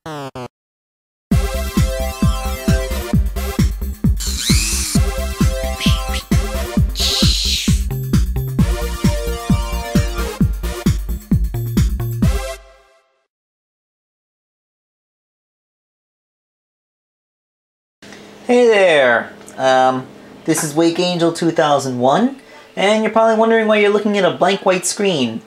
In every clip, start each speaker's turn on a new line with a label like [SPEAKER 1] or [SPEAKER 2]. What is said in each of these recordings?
[SPEAKER 1] Hey there! This is Wake Angel 2001, and you're probably wondering why you're looking at a blank white screen.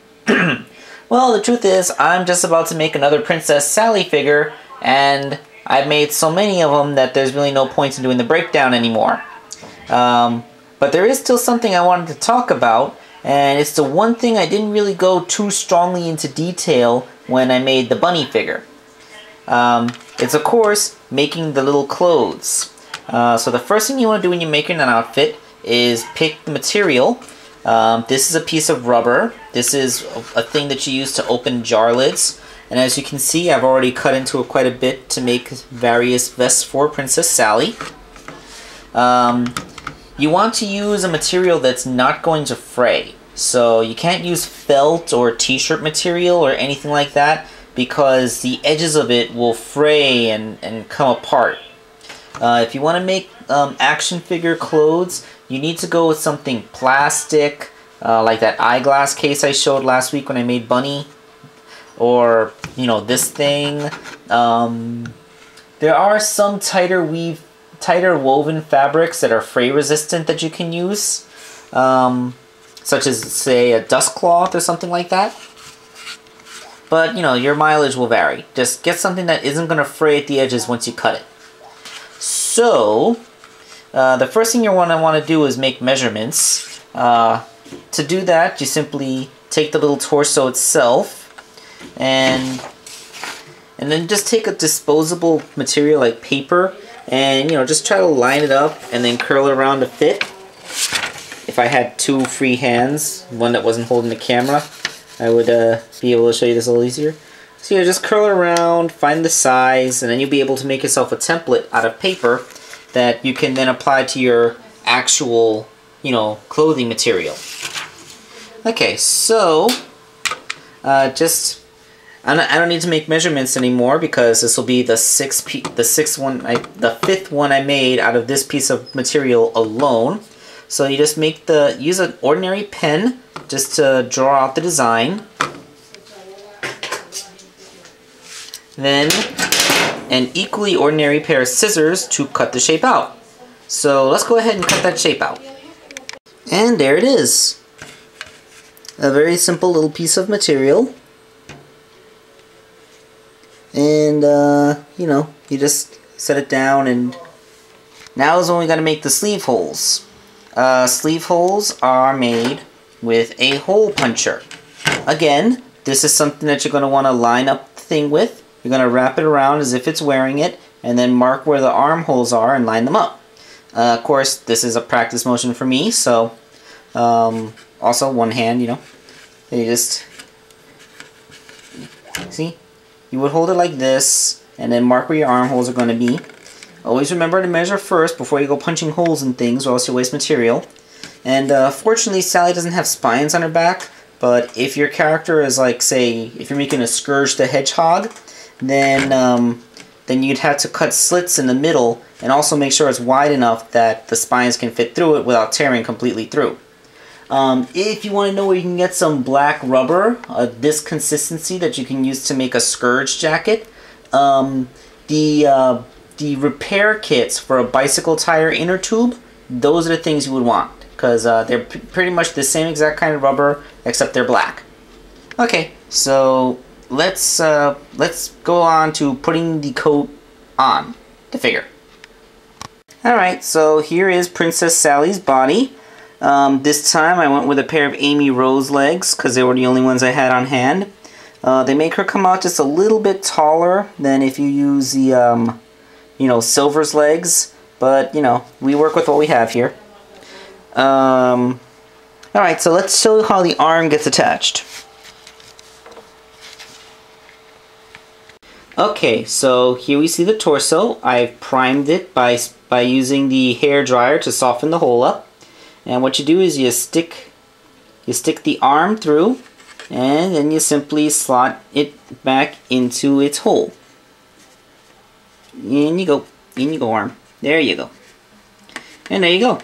[SPEAKER 1] Well, the truth is, I'm just about to make another Princess Sally figure, and I've made so many of them that there's really no point in doing the breakdown anymore. But there is still something I wanted to talk about, and it's the one thing I didn't really go too strongly into detail when I made the bunny figure. It's of course making the little clothes. So the first thing you want to do when you're making an outfit is pick the material. This is a piece of rubber. This is a thing that you use to open jar lids. And as you can see, I've already cut into it quite a bit to make various vests for Princess Sally. You want to use a material that's not going to fray. So you can't use felt or t-shirt material or anything like that, because the edges of it will fray and come apart. If you want to make action figure clothes, you need to go with something plastic, like that eyeglass case I showed last week when I made Bunny, or, you know, this thing. There are some tighter woven fabrics that are fray resistant that you can use, such as, say, a dust cloth or something like that. But, you know, your mileage will vary. Just get something that isn't going to fray at the edges once you cut it. So, the first thing you're going to want to do is make measurements. To do that, you simply take the little torso itself and then just take a disposable material like paper and, you know, just try to line it up and then curl it around to fit. If I had two free hands, one that wasn't holding the camera, I would be able to show you this a little easier. So you just curl it around, find the size, and then you'll be able to make yourself a template out of paper that you can then apply to your actual, you know, clothing material. Okay, so I don't need to make measurements anymore because this will be the fifth one I made out of this piece of material alone. So you just use an ordinary pen just to draw out the design. Then an equally ordinary pair of scissors to cut the shape out. So let's go ahead and cut that shape out. And there it is. A very simple little piece of material. And, you know, you just set it down, and now is when we gotta make the sleeve holes. Sleeve holes are made with a hole puncher. Again, this is something that you're gonna wanna line up the thing with. You're going to wrap it around as if it's wearing it, and then mark where the armholes are and line them up. Of course, this is a practice motion for me, so also one hand, you know. And you just, see? You would hold it like this, and then mark where your armholes are going to be. Always remember to measure first before you go punching holes in things, or else you waste material. And fortunately, Sally doesn't have spines on her back, but if your character is like, say, if you're making a Scourge the Hedgehog, then you'd have to cut slits in the middle and also make sure it's wide enough that the spines can fit through it without tearing completely through. If you want to know where you can get some black rubber, this consistency that you can use to make a Scourge jacket, the repair kits for a bicycle tire inner tube, those are the things you would want, because they're pretty much the same exact kind of rubber, except they're black. Okay, so let's go on to putting the coat on the figure. Alright, so here is Princess Sally's body. This time I went with a pair of Amy Rose legs because they were the only ones I had on hand. They make her come out just a little bit taller than if you use the, you know, Silver's legs, but, you know, we work with what we have here. Alright, so let's show you how the arm gets attached. Okay, so here we see the torso. I've primed it by using the hair dryer to soften the hole up. And what you do is you stick the arm through, and then you simply slot it back into its hole. In you go. In you go, arm. There you go. And there you go.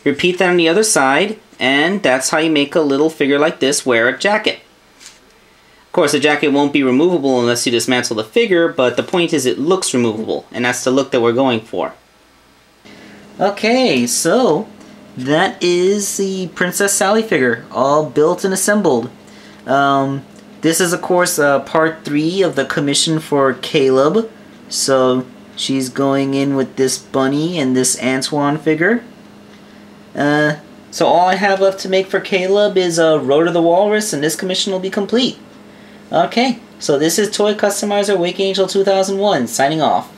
[SPEAKER 1] Repeat that on the other side, and that's how you make a little figure like this wear a jacket. Of course, the jacket won't be removable unless you dismantle the figure, but the point is it looks removable, and that's the look that we're going for. Okay, so that is the Princess Sally figure, all built and assembled. This is, of course, part 3 of the commission for Caleb. So she's going in with this bunny and this Antoine figure. So all I have left to make for Caleb is Rotor the Walrus, and this commission will be complete. Okay, so this is Toy Customizer Wake Angel 2001, signing off.